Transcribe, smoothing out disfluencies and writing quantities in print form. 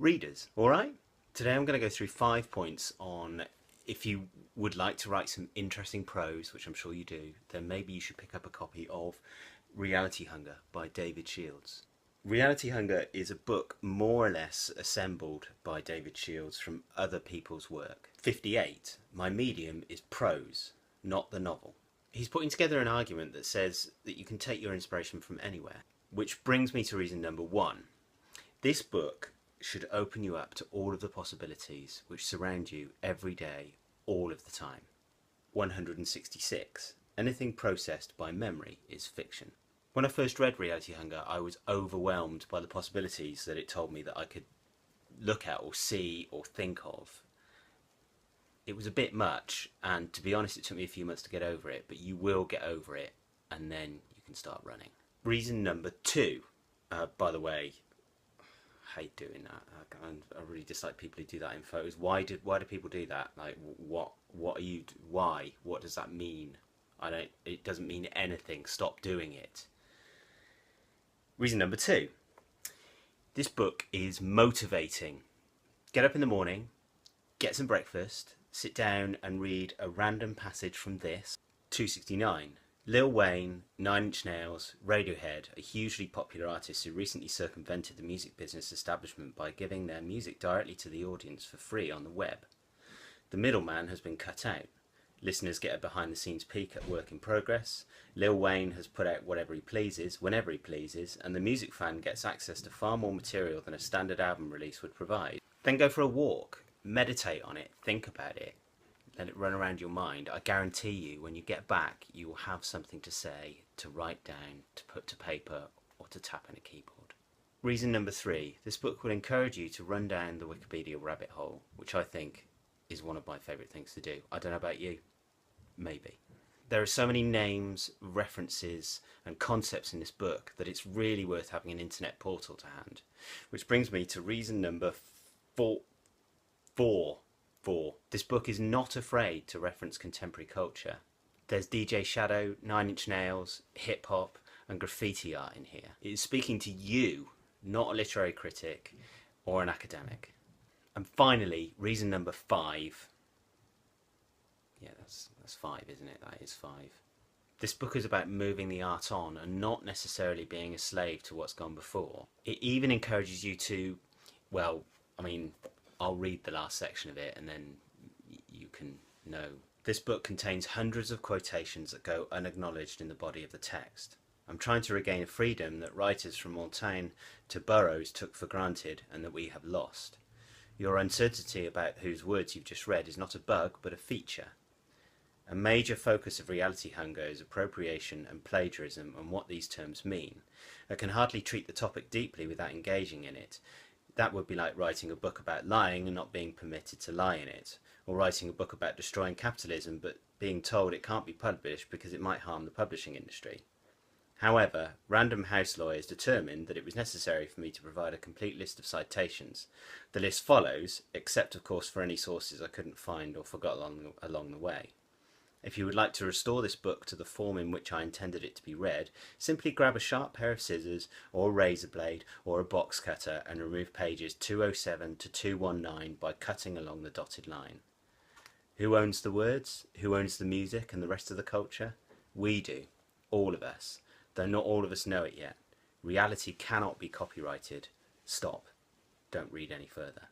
readers, alright? Today I'm going to go through 5 points on if you would like to write some interesting prose, which I'm sure you do, then maybe you should pick up a copy of Reality Hunger by David Shields. Reality Hunger is a book more or less assembled by David Shields from other people's work. 58. My medium is prose, not the novel. He's putting together an argument that says that you can take your inspiration from anywhere, which brings me to reason number 1. This book should open you up to all of the possibilities which surround you every day, all of the time. 166. Anything processed by memory is fiction. When I first read Reality Hunger, I was overwhelmed by the possibilities that it told me that I could look at or see or think of. It was a bit much, and to be honest, it took me a few months to get over it, but you will get over it, and then you can start running. Reason number 2, by the way, I hate doing that. I really dislike people who do that in photos. Why do people do that? Like, what are you? Why? What does that mean? It doesn't mean anything. Stop doing it. Reason number 2. This book is motivating. Get up in the morning, get some breakfast, sit down and read a random passage from this. 269. Lil Wayne, 9 Inch Nails, Radiohead are hugely popular artists who recently circumvented the music business establishment by giving their music directly to the audience for free on the web. The middleman has been cut out. Listeners get a behind-the-scenes peek at work in progress. Lil Wayne has put out whatever he pleases, whenever he pleases, and the music fan gets access to far more material than a standard album release would provide. Then go for a walk, meditate on it, think about it, let it run around your mind. I guarantee you, when you get back, you will have something to say, to write down, to put to paper, or to tap on a keyboard. Reason number 3. This book will encourage you to run down the Wikipedia rabbit hole, which I think is one of my favourite things to do. I don't know about you. Maybe. There are so many names, references and concepts in this book that it's really worth having an internet portal to hand. Which brings me to reason number 4. This book is not afraid to reference contemporary culture. There's DJ Shadow, 9 Inch Nails, hip hop and graffiti art in here. It is speaking to you, not a literary critic or an academic. And finally, reason number 5. Yeah, that's 5, isn't it? That is 5. This book is about moving the art on and not necessarily being a slave to what's gone before. It even encourages you to, well, I mean, I'll read the last section of it and then you can know. This book contains hundreds of quotations that go unacknowledged in the body of the text. I'm trying to regain a freedom that writers from Montaigne to Burroughs took for granted and that we have lost. Your uncertainty about whose words you've just read is not a bug but a feature. A major focus of Reality Hunger is appropriation and plagiarism and what these terms mean. I can hardly treat the topic deeply without engaging in it. That would be like writing a book about lying and not being permitted to lie in it, or writing a book about destroying capitalism but being told it can't be published because it might harm the publishing industry. However, Random House lawyers determined that it was necessary for me to provide a complete list of citations. The list follows, except of course for any sources I couldn't find or forgot along the way. If you would like to restore this book to the form in which I intended it to be read, simply grab a sharp pair of scissors or a razor blade or a box cutter and remove pages 207 to 219 by cutting along the dotted line. Who owns the words? Who owns the music and the rest of the culture? We do. All of us. Though not all of us know it yet. Reality cannot be copyrighted. Stop. Don't read any further.